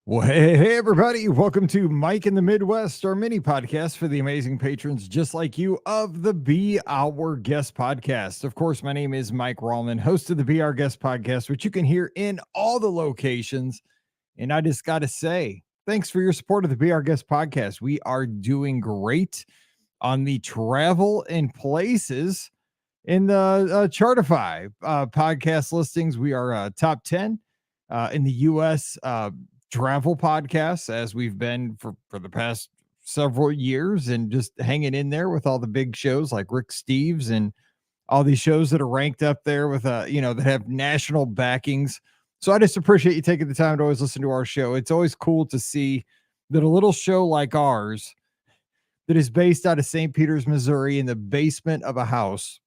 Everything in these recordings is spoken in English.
Well, hey, everybody. Welcome to Mike in the Midwest, our mini podcast for the amazing patrons just like you of the Be Our Guest podcast. Of course, my name is Mike Rallman, host of the Be Our Guest podcast, which you can hear in all the locations. And I just got to say, thanks for your support of the Be Our Guest podcast. We are doing great on the travel and places in the Chartify podcast listings. We are top 10 in the U.S. Travel podcasts, as we've been for the past several years, and just hanging in there with all the big shows like Rick Steves and all these shows that are ranked up there with that have national backings. So I just appreciate you taking the time to always listen to our show. It's always cool to see that a little show like ours that is based out of St. Peters, Missouri, in the basement of a house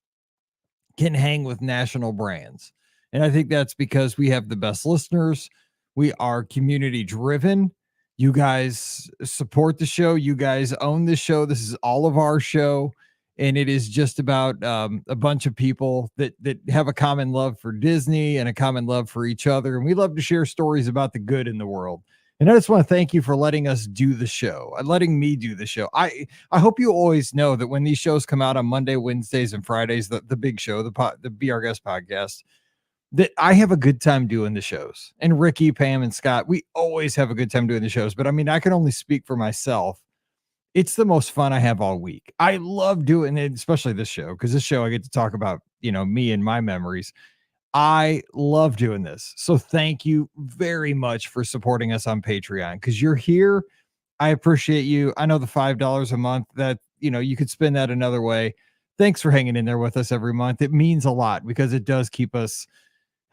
can hang with national brands. And I think that's because we have the best listeners. We are community driven. You guys support the show. You guys own the show. This is all of our show. And it is just about a bunch of people that have a common love for Disney and a common love for each other. And we love to share stories about the good in the world. And I just want to thank you for letting us do the show and letting me do the show. I hope you always know that when these shows come out on Monday, Wednesdays, and Fridays, the big show, the Be Our Guest podcast, that I have a good time doing the shows. And Ricky, Pam, and Scott, we always have a good time doing the shows. But I mean, I can only speak for myself. It's the most fun I have all week. I love doing it, especially this show, because this show I get to talk about, me and my memories. I love doing this. So thank you very much for supporting us on Patreon, because you're here. I appreciate you. I know the $5 a month that, you could spend that another way. Thanks for hanging in there with us every month. It means a lot because it does keep us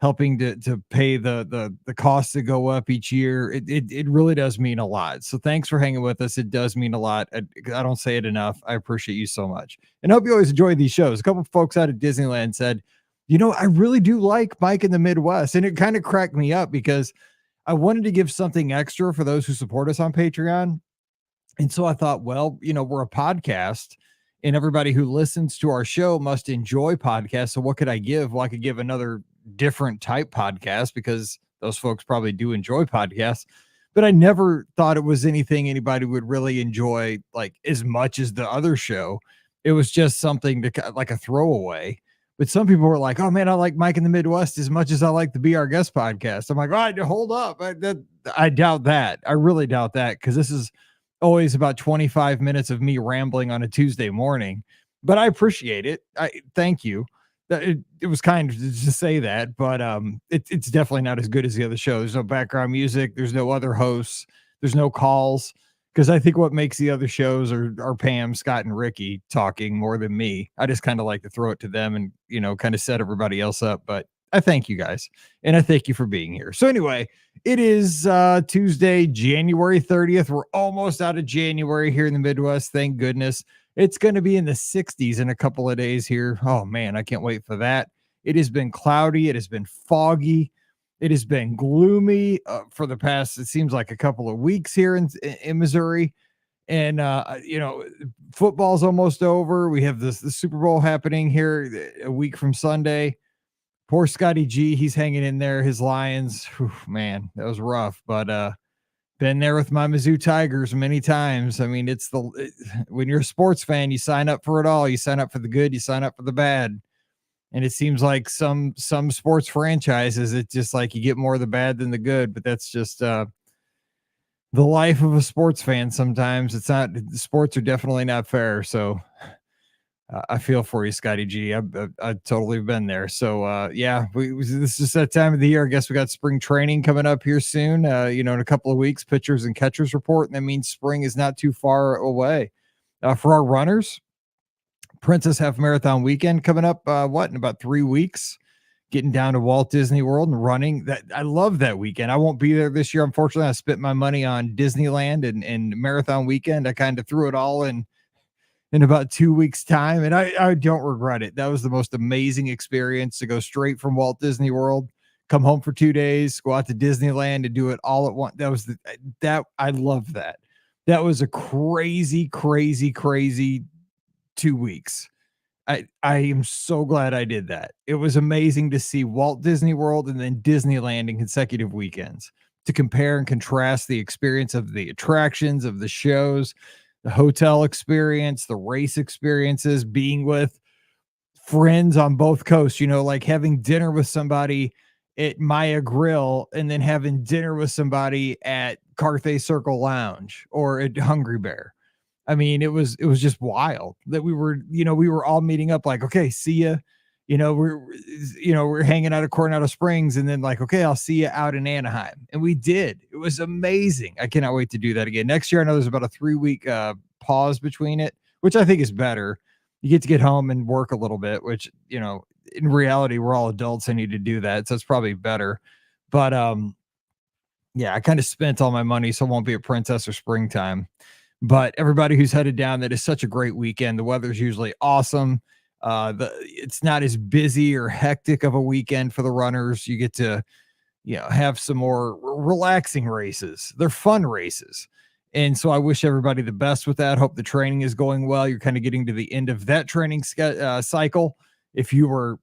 helping to pay the costs that go up each year. It really does mean a lot. So thanks for hanging with us. It does mean a lot. I don't say it enough. I appreciate you so much. And I hope you always enjoy these shows. A couple of folks out of Disneyland said, I really do like Mike in the Midwest. And it kind of cracked me up because I wanted to give something extra for those who support us on Patreon. And so I thought, well, we're a podcast and everybody who listens to our show must enjoy podcasts. So what could I give? Well, I could give another different type podcast because those folks probably do enjoy podcasts. But I never thought it was anything anybody would really enjoy like as much as the other show. It was just something to like a throwaway. But some people were like, "Oh man, I like Mike in the Midwest as much as I like the Be Our Guest podcast." I'm like, "Oh, hold up, I doubt that. I really doubt that because this is always about 25 minutes of me rambling on a Tuesday morning." But I appreciate it. I thank you. It was kind to just say that, but it's definitely not as good as the other show. There's no background music. There's no other hosts. There's no calls. Because I think what makes the other shows are Pam, Scott, and Ricky talking more than me. I just kind of like to throw it to them and, kind of set everybody else up. But I thank you guys. And I thank you for being here. So anyway, it is Tuesday, January 30th. We're almost out of January here in the Midwest. Thank goodness. It's going to be in the 60s in a couple of days here. Oh, man, I can't wait for that. It has been cloudy. It has been foggy. It has been gloomy for the past, it seems like a couple of weeks here in Missouri. And, football's almost over. We have the Super Bowl happening here a week from Sunday. Poor Scotty G, he's hanging in there. His Lions, whew, man, that was rough. But been there with my Mizzou Tigers many times. I mean, when you're a sports fan, you sign up for it all. You sign up for the good, you sign up for the bad. And it seems like some sports franchises, it's just like you get more of the bad than the good. But that's just the life of a sports fan. Sometimes it's not. The sports are definitely not fair. So I feel for you, Scotty G. I've totally been there. So yeah, this is that time of the year. I guess we got spring training coming up here soon. In a couple of weeks, pitchers and catchers report, and that means spring is not too far away. For our runners, Princess Half Marathon weekend coming up, in about 3 weeks, getting down to Walt Disney World and running. That I love that weekend. I won't be there this year. Unfortunately, I spent my money on Disneyland and marathon weekend. I kind of threw it all in about 2 weeks time. And I don't regret it. That was the most amazing experience to go straight from Walt Disney World, come home for 2 days, go out to Disneyland and do it all at once. I love that. That was a crazy, crazy, crazy 2 weeks. I am so glad I did that. It was amazing to see Walt Disney World and then Disneyland in consecutive weekends. to compare and contrast the experience of the attractions, of the shows, the hotel experience, the race experiences, being with friends on both coasts, like having dinner with somebody at Maya Grill and then having dinner with somebody at Carthay Circle Lounge or at Hungry Bear. I mean, it was just wild that we were all meeting up like, okay, see ya. We're hanging out at Coronado Springs and then like, okay, I'll see you out in Anaheim. And we did. It was amazing. I cannot wait to do that again. Next year, I know there's about a 3-week pause between it, which I think is better. You get home and work a little bit, which, in reality, we're all adults. I need to do that. So it's probably better. But yeah, I kind of spent all my money, so it won't be a Princess or Springtime. But everybody who's headed down, that is such a great weekend. The weather's usually awesome. It's not as busy or hectic of a weekend for the runners. You get to, have some more relaxing races. They're fun races. And so I wish everybody the best with that. Hope the training is going well. You're kind of getting to the end of that training cycle. If you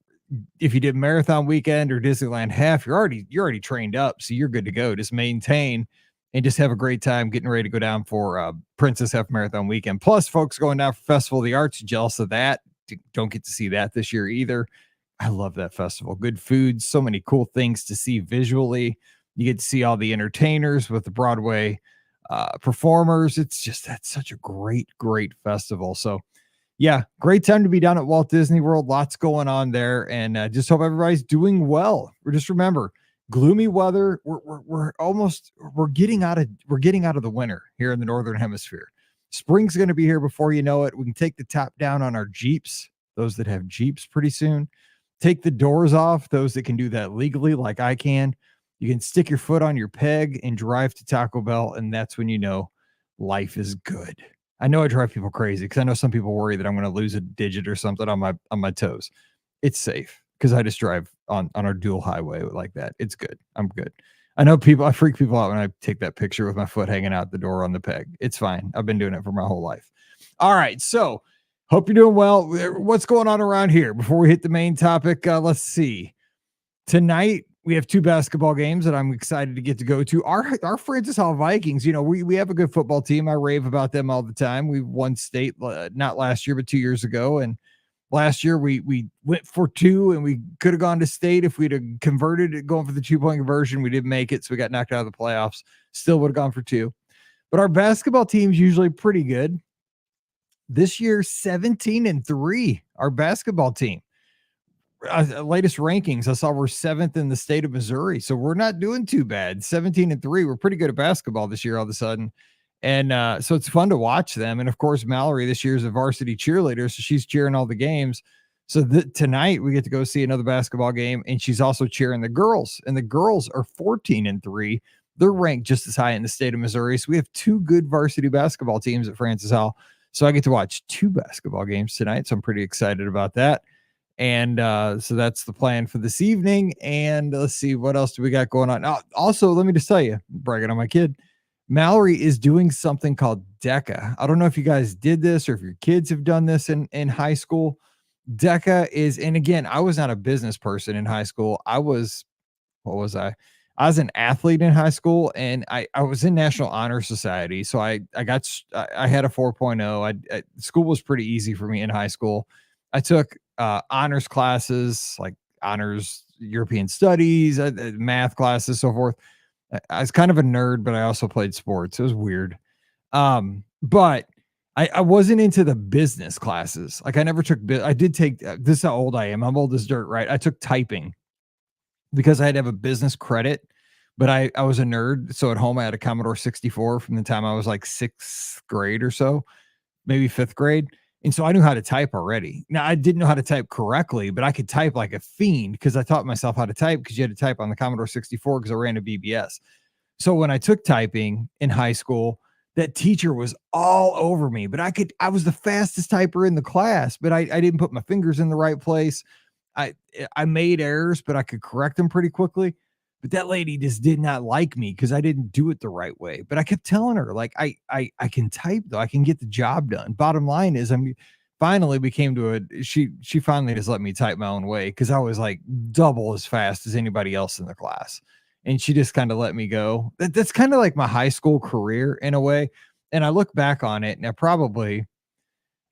did marathon weekend or Disneyland half, you're already trained up. So you're good to go. Just maintain and just have a great time getting ready to go down for Princess Half Marathon weekend. Plus, folks going down for Festival of the Arts, jealous of that. Don't get to see that this year either. I love that festival. Good food, so many cool things to see visually. You get to see all the entertainers with the Broadway performers. That's such a great festival. So yeah, great time to be down at Walt Disney World. Lots going on there, and just hope everybody's doing well. Just remember, gloomy weather. We're getting out of the winter here in the Northern Hemisphere. Spring's going to be here before you know it. We can take the top down on our Jeeps, those that have Jeeps, pretty soon. Take the doors off, those that can do that legally, like I can. You can stick your foot on your peg and drive to Taco Bell, and that's when you know life is good. I know I drive people crazy because I know some people worry that I'm going to lose a digit or something on my toes. It's safe because I just drive on our dual highway like that. It's good. I'm good. I know I freak people out when I take that picture with my foot hanging out the door on the peg. It's fine. I've been doing it for my whole life. All right. So hope you're doing well. What's going on around here before we hit the main topic? Let's see. Tonight, we have 2 basketball games that I'm excited to get to go to. Our Francis Hall Vikings, we have a good football team. I rave about them all the time. We won state, not last year, but 2 years ago. And last year we went for 2 and we could have gone to state if we'd have converted it, going for the 2-point conversion. We didn't make it, so we got knocked out of the playoffs. Still would have gone for 2. But our basketball team's usually pretty good. This year, 17-3, our basketball team. Latest rankings, I saw we're 7th in the state of Missouri. So we're not doing too bad. 17-3. We're pretty good at basketball this year all of a sudden. And so it's fun to watch them. And of course, Mallory this year is a varsity cheerleader. So she's cheering all the games. So tonight we get to go see another basketball game. And she's also cheering the girls. And the girls are 14-3. They're ranked just as high in the state of Missouri. So we have 2 good varsity basketball teams at Francis Hall. So I get to watch 2 basketball games tonight. So I'm pretty excited about that. And so that's the plan for this evening. And let's see, what else do we got going on? Also, let me just tell you, bragging on my kid, Mallory is doing something called DECA. I don't know if you guys did this or if your kids have done this in high school. DECA is, and again, I was not a business person in high school. I was an athlete in high school, and I was in National Honor Society. So I had a 4.0. School was pretty easy for me in high school. I took honors classes, like honors European studies, math classes, so forth. I was kind of a nerd, but I also played sports. It was weird. But I wasn't into the business classes. Like I never took, I did take, this is how old I am. I'm old as dirt, right? I took typing because I had to have a business credit, but I was a nerd. So at home I had a Commodore 64 from the time I was like 6th grade or so, maybe 5th grade. And so I knew how to type already. Now I didn't know how to type correctly, but I could type like a fiend because I taught myself how to type because you had to type on the Commodore 64 because I ran a BBS. So when I took typing in high school, that teacher was all over me, but I was the fastest typer in the class, but I didn't put my fingers in the right place. I made errors, but I could correct them pretty quickly. But that lady just did not like me because I didn't do it the right way. But I kept telling her, like, I can type though. I can get the job done. Bottom line is, finally we came to she finally just let me type my own way because I was like double as fast as anybody else in the class. and she just kind of let me go. That's kind of like my high school career in a way. And I look back on it, and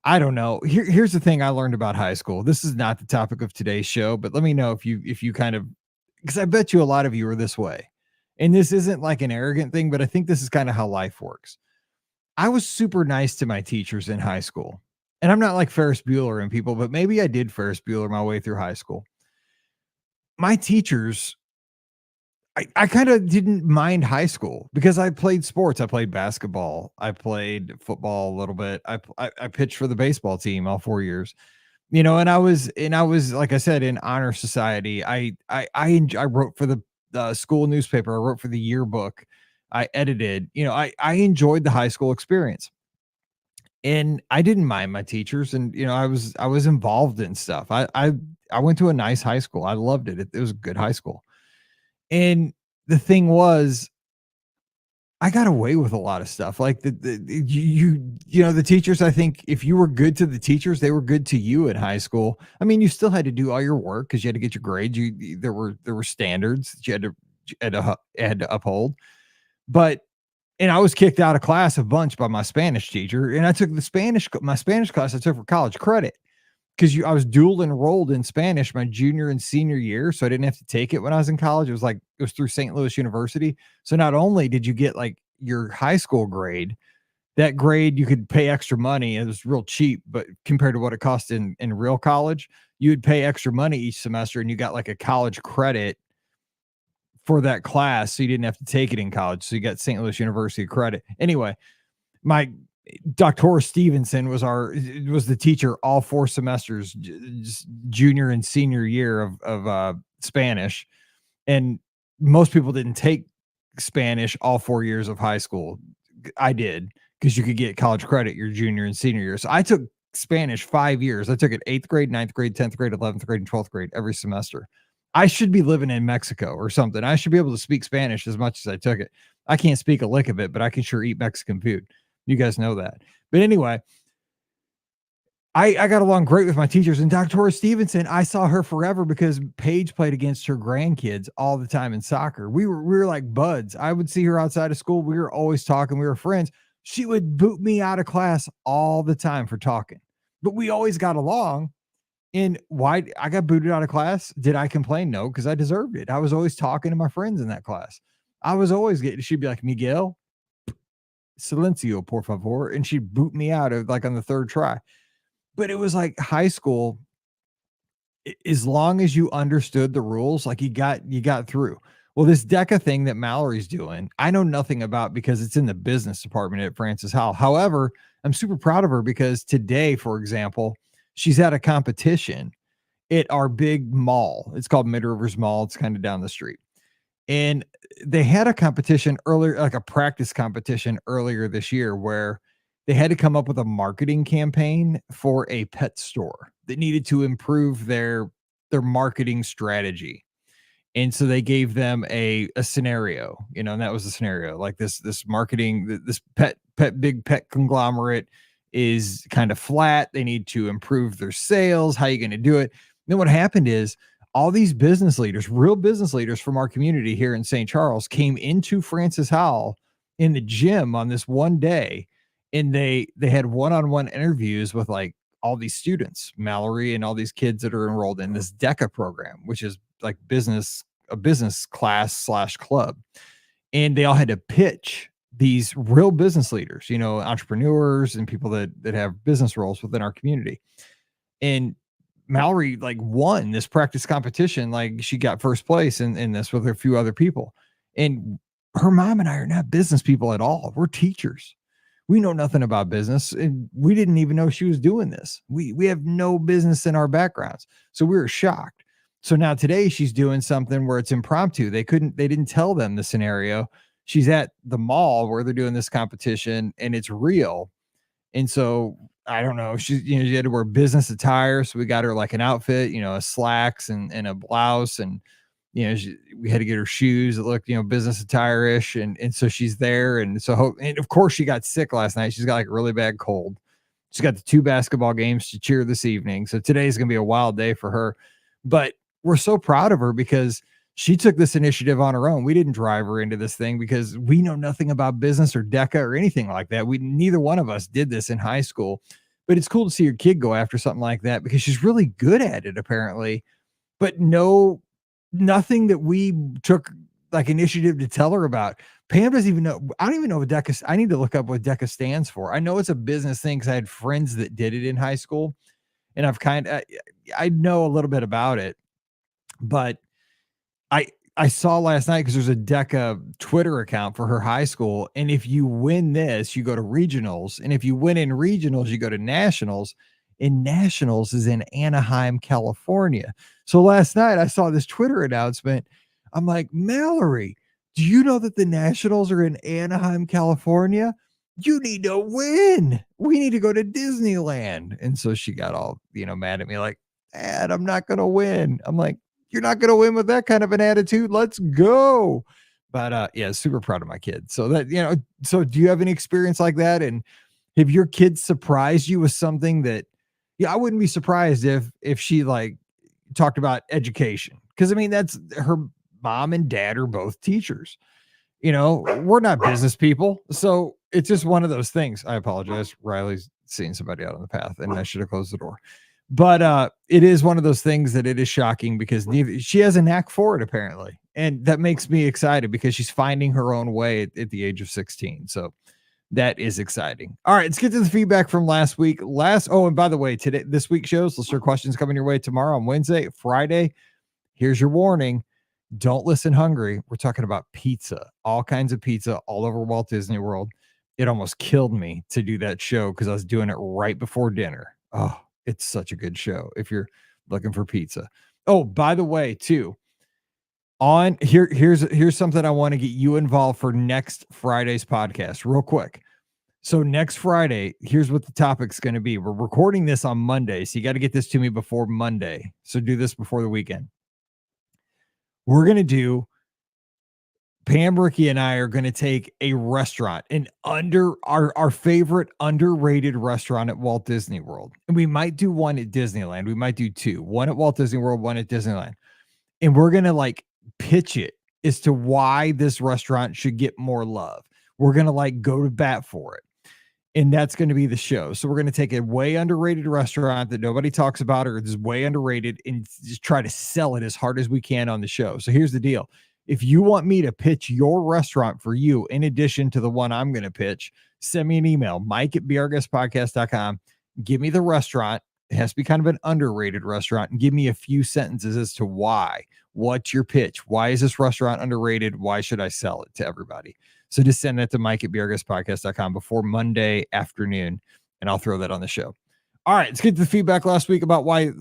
I don't know. Here's the thing I learned about high school. This is not the topic of today's show, but let me know if you kind of, because I bet you a lot of you are this way. And this isn't like an arrogant thing, but I think this is kind of how life works. I was super nice to my teachers in high school. And I'm not like Ferris Bueller and people, but maybe I did Ferris Bueller my way through high school. My teachers, I kind of didn't mind high school because I played sports. I played basketball. I played football a little bit. I pitched for the baseball team all 4 years. And I was like I said in honor society. I wrote for the school newspaper. I wrote for the yearbook. I edited. I enjoyed the high school experience, and I didn't mind my teachers. And I was involved in stuff. I went to a nice high school. I loved it. It was a good high school. And the thing was, I got away with a lot of stuff. Like the teachers, I think if you were good to the teachers, they were good to you in high school. I mean, you still had to do all your work because you had to get your grades. There were standards that you had to uphold. But and I was kicked out of class a bunch by my Spanish teacher, and I took my Spanish class I took for college credit because I was dual enrolled in Spanish my junior and senior year, so I didn't have to take it when I was in college. It was through St. Louis University. So not only did you get like your high school grade, that grade you could pay extra money. It was real cheap, but compared to what it cost in real college, you would pay extra money each semester, and you got like a college credit for that class, so you didn't have to take it in college. So you got St. Louis University credit. Anyway, my Dr. Stevenson was the teacher all 4 semesters, junior and senior year of Spanish. And most people didn't take Spanish all 4 years of high school. I did, because you could get college credit your junior and senior year. So I took Spanish 5 years. I took it 8th grade, 9th grade, 10th grade, 11th grade, and 12th grade every semester. I should be living in Mexico or something. I should be able to speak Spanish as much as I took it. I can't speak a lick of it, but I can sure eat Mexican food. You guys know that. But anyway, I got along great with my teachers. And Dr. Stevenson, I saw her forever because Paige played against her grandkids all the time in soccer. We were like buds. I would see her outside of school. We were always talking. We were friends. She would boot me out of class all the time for talking. But we always got along. And why I got booted out of class? Did I complain? No, because I deserved it. I was always talking to my friends in that class. I was always she'd be like, Miguel, silencio, por favor. And she'd boot me out of like on the third try. But it was like high school. As long as you understood the rules, like you got through. Well, this DECA thing that Mallory's doing, I know nothing about because it's in the business department at Francis Howell. However, I'm super proud of her because today, for example, she's at a competition at our big mall. It's called Mid Rivers Mall. It's kind of down the street. And they had a competition earlier, like a practice competition earlier this year, where they had to come up with a marketing campaign for a pet store that needed to improve their marketing strategy. And so they gave them a scenario, and that was the scenario. Like this marketing, this big pet conglomerate is kind of flat. They need to improve their sales. How are you going to do it? Then what happened is all these business leaders, real business leaders from our community here in St. Charles, came into Francis Howell in the gym on this one day, and they had one-on-one interviews with like all these students, Mallory and all these kids that are enrolled in this DECA program, which is like a business class / club. And they all had to pitch these real business leaders, entrepreneurs and people that have business roles within our community. And Mallory like won this practice competition. Like she got first place in this with a few other people. And her mom and I are not business people at all. We're teachers. We know nothing about business, and we didn't even know she was doing this. We have no business in our backgrounds. So we were shocked. So now today she's doing something where it's impromptu. They didn't tell them the scenario. She's at the mall where they're doing this competition, and it's real. And so I don't know. She had to wear business attire. So we got her like an outfit, a slacks and a blouse. And, we had to get her shoes that looked, business attire-ish. And so she's there. And of course she got sick last night. She's got like a really bad cold. She's got the 2 basketball games to cheer this evening. So today's going to be a wild day for her, but we're so proud of her because She took this initiative on her own. We didn't drive her into this thing because we know nothing about business or DECA or anything like that. Neither one of us did this in high school, but it's cool to see your kid go after something like that because she's really good at it apparently. But nothing that we took like initiative to tell her about. Pam doesn't even know. I don't even know what DECA. I need to look up what DECA stands for. I know it's a business thing because I had friends that did it in high school, and I know a little bit about it, but I I saw last night because there's a DECA Twitter account for her high school, and if you win this, you go to regionals, and if you win in regionals, you go to nationals. And nationals is in Anaheim, California. So last night I saw this Twitter announcement. I'm like, Mallory, do you know that the nationals are in Anaheim, California? You need to win. We need to go to Disneyland. And so she got all, mad at me like, Dad, I'm not going to win. I'm like, you're not going to win with that kind of an attitude. Let's go. But yeah, super proud of my kids. So so do you have any experience like that? And have your kids surprised you with something that, yeah, I wouldn't be surprised if she like talked about education. Cause I mean, that's her mom and dad are both teachers. We're not business people. So it's just one of those things. I apologize. Riley's seeing somebody out on the path and I should have closed the door. But it is one of those things that it is shocking because she has a knack for it apparently. And that makes me excited because she's finding her own way at the age of 16. So that is exciting. All right, let's get to the feedback from last week. And by the way, this week's shows, listener questions coming your way tomorrow on Wednesday, Friday. Here's your warning. Don't listen hungry. We're talking about pizza, all kinds of pizza all over Walt Disney World. It almost killed me to do that show because I was doing it right before dinner. Oh, it's such a good show if you're looking for pizza. Oh, by the way, too, here's something I want to get you involved for next Friday's podcast real quick. So next Friday, here's what the topic's going to be. We're recording this on Monday, so you got to get this to me before Monday. So do this before the weekend. We're going to do Pam, Ricky, and I are going to take a restaurant, our favorite underrated restaurant at Walt Disney World. And we might do one at Disneyland. We might do two, one at Walt Disney World, one at Disneyland. And we're going to like pitch it as to why this restaurant should get more love. We're going to like go to bat for it. And that's going to be the show. So we're going to take a way underrated restaurant that nobody talks about or is way underrated and just try to sell it as hard as we can on the show. So here's the deal. If you want me to pitch your restaurant for you, in addition to the one I'm going to pitch, send me an email, mike@brguestpodcast.com. Give me the restaurant. It has to be kind of an underrated restaurant and give me a few sentences as to why. What's your pitch? Why is this restaurant underrated? Why should I sell it to everybody? So just send that to mike@brguestpodcast.com before Monday afternoon, and I'll throw that on the show. All right, let's get to the feedback last week about why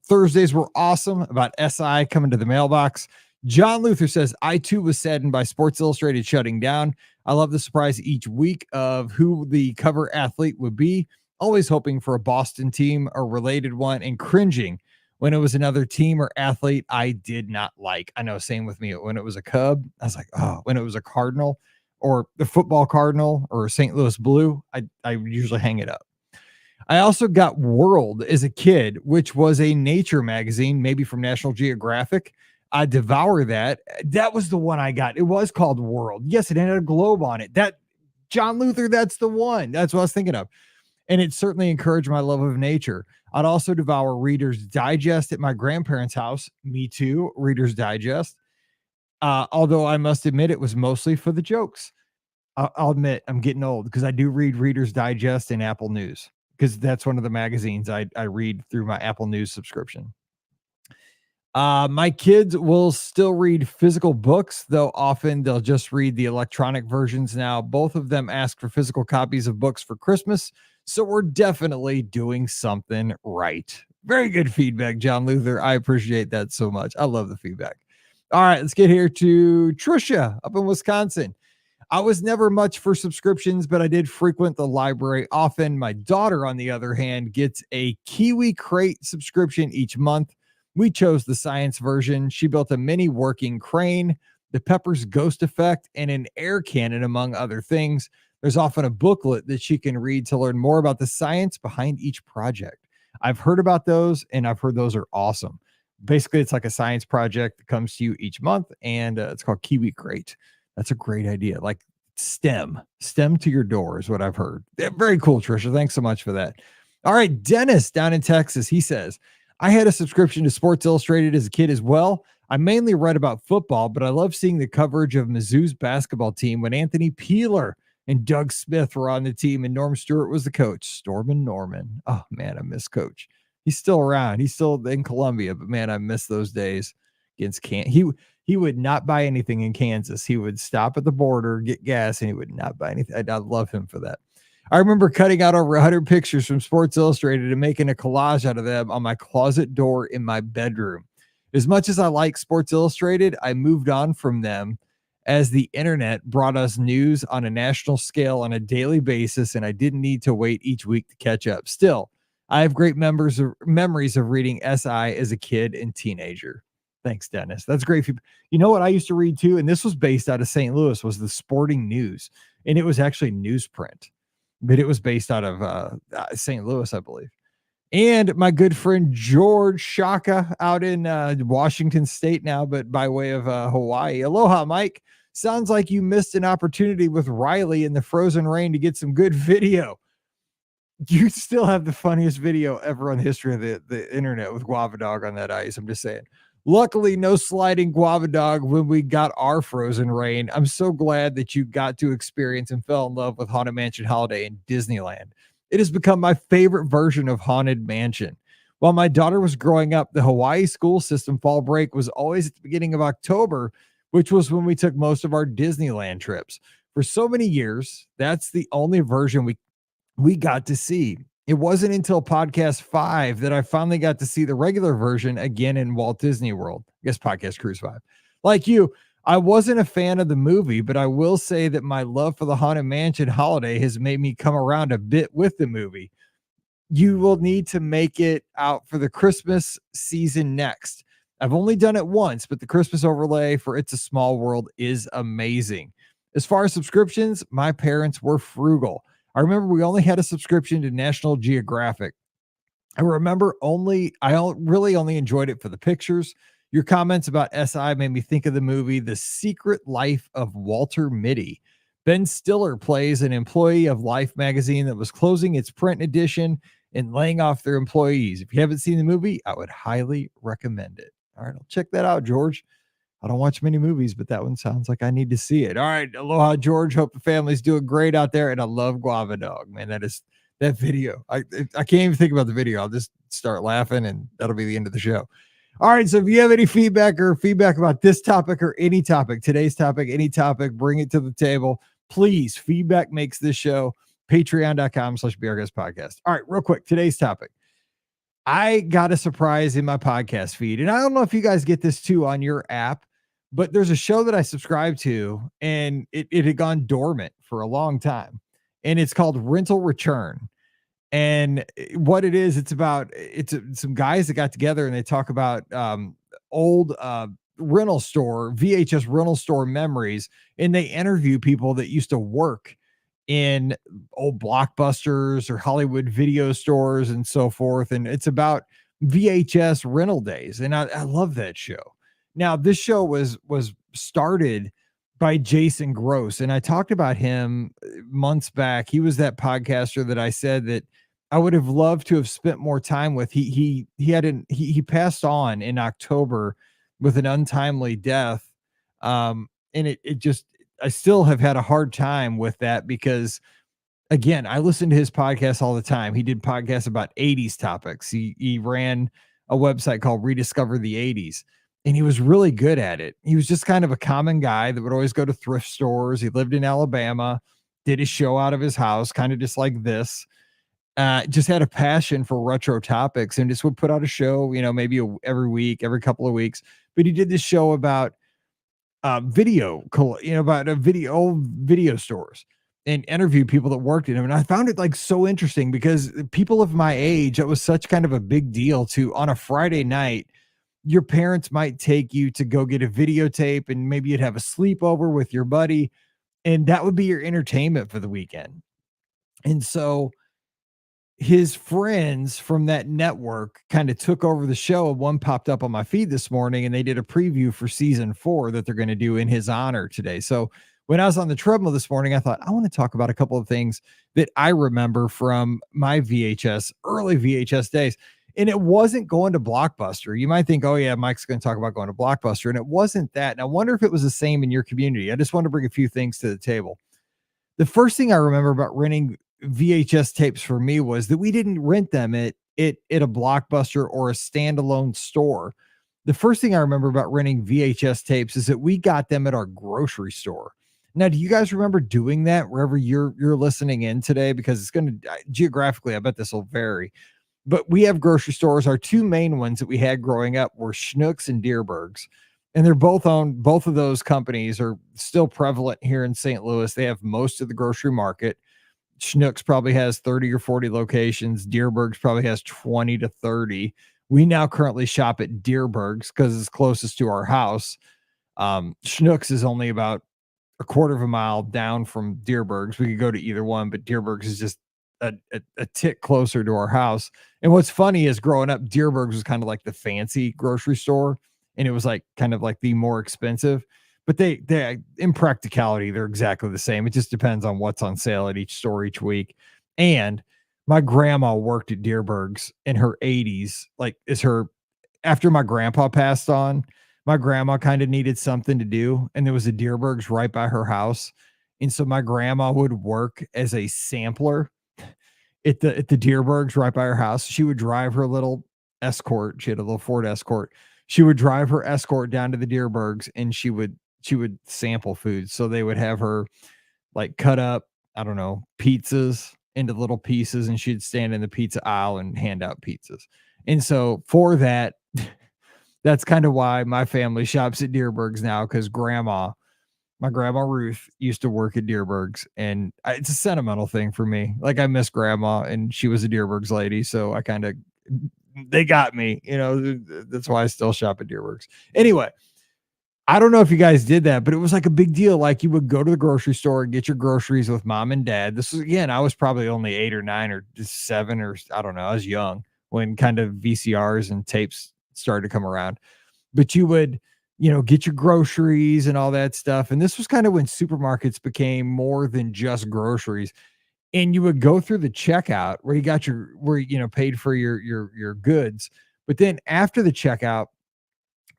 Thursdays were awesome, about SI coming to the mailbox. John Luther says, I too was saddened by Sports Illustrated shutting down. I love the surprise each week of who the cover athlete would be. Always hoping for a Boston team or related one and cringing when it was another team or athlete I did not like. I know, same with me. When it was a Cub, I was like, oh, when it was a Cardinal or the football Cardinal or St. Louis Blue, I usually hang it up. I also got World as a kid, which was a nature magazine, maybe from National Geographic. I devour that. That was the one I got. It was called World. Yes, it had a globe on it. That John Luther, that's the one. That's what I was thinking of. And it certainly encouraged my love of nature. I'd also devour Reader's Digest at my grandparents' house. Me too, Reader's Digest. Although I must admit it was mostly for the jokes. I'll admit I'm getting old because I do read Reader's Digest and Apple News because that's one of the magazines I read through my Apple News subscription. My kids will still read physical books, though often they'll just read the electronic versions now. Both of them ask for physical copies of books for Christmas, so we're definitely doing something right. Very good feedback, John Luther. I appreciate that so much. I love the feedback. All right, let's get here to Trisha up in Wisconsin. I was never much for subscriptions, but I did frequent the library often. My daughter, on the other hand, gets a Kiwi Crate subscription each month. We chose the science version. She built a mini working crane, the Pepper's Ghost Effect, and an air cannon, among other things. There's often a booklet that she can read to learn more about the science behind each project. I've heard about those, and I've heard those are awesome. Basically, it's like a science project that comes to you each month, and it's called Kiwi Crate. That's a great idea. Like STEM to your door is what I've heard. Yeah, very cool, Trisha. Thanks so much for that. All right, Dennis down in Texas, he says, I had a subscription to Sports Illustrated as a kid as well. I mainly read about football, but I love seeing the coverage of Mizzou's basketball team when Anthony Peeler and Doug Smith were on the team and Norm Stewart was the coach. Stormin' Norman. Oh, man, I miss Coach. He's still around. He's still in Columbia, but man, I miss those days against he would not buy anything in Kansas. He would stop at the border, get gas, and he would not buy anything. I love him for that. I remember cutting out over 100 pictures from Sports Illustrated and making a collage out of them on my closet door in my bedroom. As much as I like Sports Illustrated, I moved on from them as the internet brought us news on a national scale on a daily basis, and I didn't need to wait each week to catch up. Still, I have great memories of reading SI as a kid and teenager. Thanks, Dennis. That's great. You know what I used to read too, and this was based out of St. Louis, was the Sporting News, and it was actually newsprint, but it was based out of St. Louis, I believe. And my good friend George Shaka out in Washington State now, but by way of Hawaii. Aloha, Mike. Sounds like you missed an opportunity with Riley in the frozen rain to get some good video. You still have the funniest video ever on the history of the internet with Guava Dog on that ice. I'm just saying. Luckily, no sliding Guava Dog when we got our frozen rain. I'm so glad that you got to experience and fell in love with Haunted Mansion Holiday in Disneyland. It has become my favorite version of Haunted Mansion. While my daughter was growing up, the Hawaii school system fall break was always at the beginning of October, which was when we took most of our Disneyland trips. For so many years, that's the only version we got to see. It wasn't until podcast 5 that I finally got to see the regular version again in Walt Disney World. I guess podcast cruise 5. Like you, I wasn't a fan of the movie, but I will say that my love for the Haunted Mansion Holiday has made me come around a bit with the movie. You will need to make it out for the Christmas season next. I've only done it once, but the Christmas overlay for It's a Small World is amazing. As far as subscriptions, my parents were frugal. I remember we only had a subscription to National Geographic. I really only enjoyed it for the pictures. Your comments about SI made me think of the movie The Secret Life of Walter Mitty. Ben Stiller plays an employee of Life magazine that was closing its print edition and laying off their employees. If you haven't seen the movie, I would highly recommend it. All right, I'll check that out, George. I don't watch many movies, but that one sounds like I need to see it. All right. Aloha, George. Hope the family's doing great out there. And I love Guava Dog, man. That video. I can't even think about the video. I'll just start laughing and that'll be the end of the show. All right. So if you have any feedback about this topic or any topic, today's topic, any topic, bring it to the table. Please, feedback makes this show. Patreon.com/BRGS podcast. All right. Real quick. Today's topic. I got a surprise in my podcast feed. And I don't know if you guys get this too on your app, but there's a show that I subscribe to and it had gone dormant for a long time. And it's called Rental Return. And what it is, it's some guys that got together and they talk about old rental store, VHS rental store memories. And they interview people that used to work in old Blockbusters or Hollywood video stores and so forth. And it's about VHS rental days. And I love that show. Now, this show was started by Jason Gross, and I talked about him months back. He was that podcaster that I said that I would have loved to have spent more time with. He passed on in October with an untimely death. And I still have had a hard time with that because, again, I listen to his podcast all the time. He did podcasts about 80s topics. He ran a website called Rediscover the 80s, and he was really good at it. He was just kind of a common guy that would always go to thrift stores. He lived in Alabama, did his show out of his house, kind of just like this. Just had a passion for retro topics and just would put out a show, maybe every week, every couple of weeks. But he did this show about old video stores and interview people that worked in them. And I found it like so interesting because people of my age, it was such kind of a big deal to, on a Friday night, your parents might take you to go get a videotape and maybe you'd have a sleepover with your buddy and that would be your entertainment for the weekend. And so his friends from that network kind of took over the show. One popped up on my feed this morning and they did a preview for season 4 that they're going to do in his honor today. So when I was on the treadmill this morning, I thought I want to talk about a couple of things that I remember from my early VHS days. And it wasn't going to Blockbuster. You might think, oh yeah, Mike's going to talk about going to Blockbuster. And it wasn't that. And I wonder if it was the same in your community. I just want to bring a few things to the table. The first thing I remember about renting VHS tapes for me was that we didn't rent them at a Blockbuster or a standalone store. The first thing I remember about renting VHS tapes is that we got them at our grocery store. Now, do you guys remember doing that wherever you're listening in today? Because it's going to geographically, I bet this will vary. But we have grocery stores. Our two main ones that we had growing up were Schnucks and Deerbergs. And they're both owned, both of those companies are still prevalent here in St. Louis. They have most of the grocery market. Schnucks probably has 30 or 40 locations. Deerbergs probably has 20 to 30. We now currently shop at Deerbergs because it's closest to our house. Schnucks is only about a quarter of a mile down from Deerbergs. We could go to either one, but Deerbergs is just a tick closer to our house. And what's funny is growing up, Deerbergs was kind of like the fancy grocery store, and it was like kind of like the more expensive. But they in practicality, they're exactly the same. It just depends on what's on sale at each store each week. And my grandma worked at Deerbergs in her 80s, like is her after my grandpa passed on. My grandma kind of needed something to do, and there was a Deerbergs right by her house. And so my grandma would work as a sampler at the Deerbergs right by her house. She would drive her little Escort. She had a little Ford Escort. She would drive her Escort down to the Deerbergs, and she would sample food. So they would have her like cut up, I don't know, pizzas into little pieces, and she'd stand in the pizza aisle and hand out pizzas. And so for that, that's kind of why my family shops at Deerbergs now, because my grandma Ruth used to work at Deerbergs, and it's a sentimental thing for me. Like I miss grandma, and she was a Deerbergs lady, so I kind of they got me. That's why I still shop at Deerbergs. Anyway, I don't know if you guys did that, but it was like a big deal. Like you would go to the grocery store and get your groceries with mom and dad. This was again, I was probably only 8 or 9 or just 7 or I don't know. I was young when kind of VCRs and tapes started to come around. But you would, get your groceries and all that stuff. And this was kind of when supermarkets became more than just groceries. And you would go through the checkout where you got paid for your goods. But then after the checkout,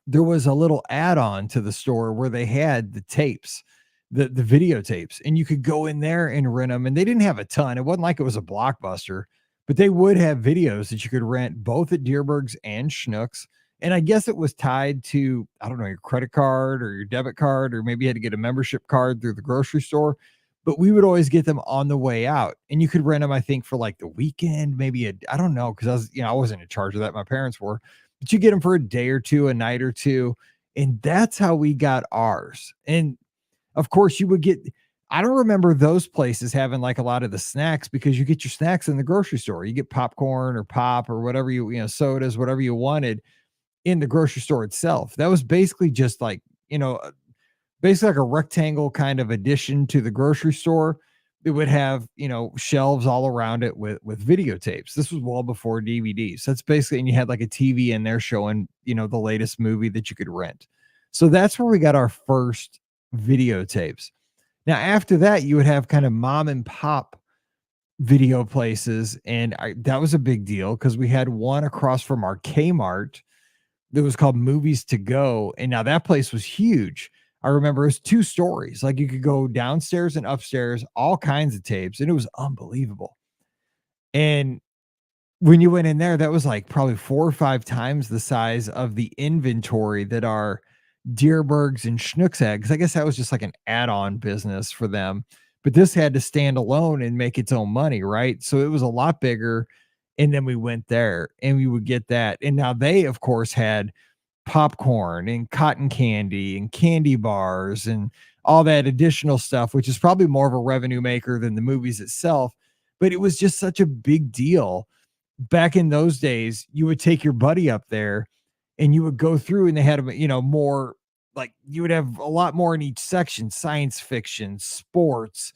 there was a little add-on to the store where they had the tapes, the videotapes, and you could go in there and rent them. And they didn't have a ton. It wasn't like it was a Blockbuster, but they would have videos that you could rent both at Deerbergs and Schnucks. And I guess it was tied to, I don't know, your credit card or your debit card, or maybe you had to get a membership card through the grocery store. But we would always get them on the way out, and you could rent them, I think, for like the weekend, maybe I don't know, because I wasn't in charge of that. My parents were, but you get them for a day or two, a night or two. And that's how we got ours. And of course, you would get, I don't remember those places having like a lot of the snacks, because you get your snacks in the grocery store. You get popcorn or pop or whatever sodas, whatever you wanted in the grocery store itself. That was basically just like, basically like a rectangle kind of addition to the grocery store. It would have, shelves all around it with videotapes. This was well before DVDs. That's basically, and you had like a TV in there showing, the latest movie that you could rent. So that's where we got our first videotapes. Now, after that, you would have kind of mom and pop video places. And that was a big deal because we had one across from our Kmart that was called Movies to Go. And now that place was huge. I remember it was 2 stories. Like you could go downstairs and upstairs, all kinds of tapes, and it was unbelievable. And when you went in there, that was like probably 4 or 5 times the size of the inventory that our Deerbergs and Schnucks had. Because I guess that was just like an add-on business for them. But this had to stand alone and make its own money, right? So it was a lot bigger. And then we went there and we would get that. And now they, of course, had popcorn and cotton candy and candy bars and all that additional stuff, which is probably more of a revenue maker than the movies itself. But it was just such a big deal. Back in those days, you would take your buddy up there and you would go through, and they had, more, like you would have a lot more in each section: science fiction, sports,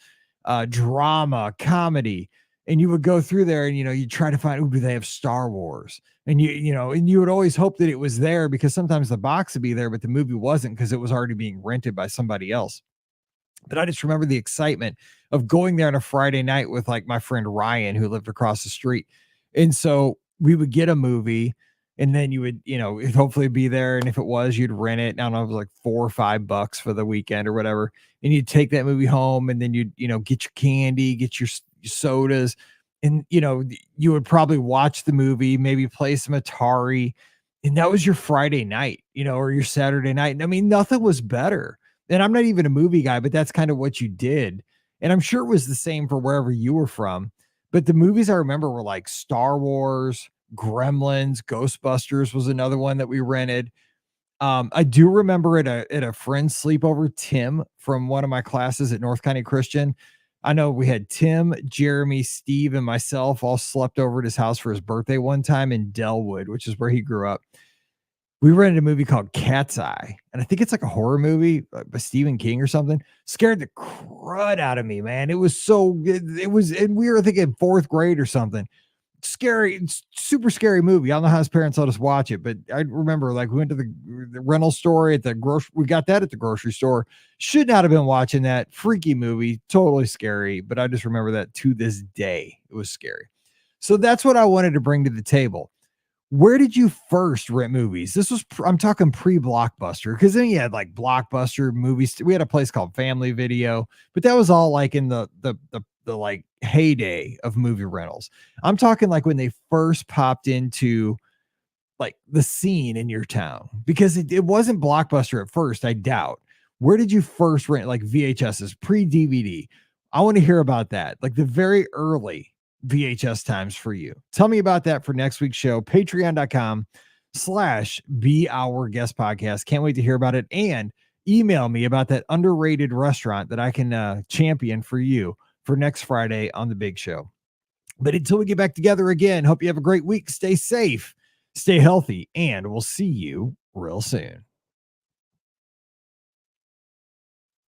drama, comedy. and you would go through there and, you try to find, oh, do they have Star Wars? And and you would always hope that it was there because sometimes the box would be there, but the movie wasn't because it was already being rented by somebody else. But I just remember the excitement of going there on a Friday night with like my friend Ryan, who lived across the street. And so we would get a movie and then you would, it'd hopefully be there. And if it was, you'd rent it. I don't know, it was like $4 or $5 for the weekend or whatever. And you'd take that movie home and then you'd, get your candy, get your sodas. And, you would probably watch the movie, maybe play some Atari. And that was your Friday night, or your Saturday night. And I mean, nothing was better. And I'm not even a movie guy, but that's kind of what you did. And I'm sure it was the same for wherever you were from. But the movies I remember were like Star Wars, Gremlins, Ghostbusters was another one that we rented. I do remember at a friend's sleepover, Tim from one of my classes at North County Christian. I know we had Tim, Jeremy, Steve, and myself all slept over at his house for his birthday one time in Delwood, which is where he grew up. We rented a movie called Cat's Eye, and I think it's like a horror movie by Stephen King or something. Scared the crud out of me, man. It was so good. It was, and we were thinking fourth grade or something. Scary, super scary movie. I don't know how his parents let us watch it, but I remember like we went to the rental store at the grocery. We got that at the grocery store. Should not have been watching that freaky movie. Totally scary, but I just remember that to this day. It was scary. So that's what I wanted to bring to the table. Where did you first rent movies? This was, I'm talking pre-Blockbuster, because then you had like Blockbuster movies. We had a place called Family Video, but that was all like in the like heyday of movie rentals. I'm talking like when they first popped into like the scene in your town, because it wasn't Blockbuster at first, I doubt. Where did you first rent like VHSs, pre-DVD? I want to hear about that, like the very early VHS times for you. Tell me about that for next week's show. Patreon.com/Be Our Guest Podcast. Can't wait to hear about it. And email me about that underrated restaurant that I can champion for you for next Friday on the big show. But until we get back together again, hope you have a great week. Stay safe, stay healthy, and we'll see you real soon.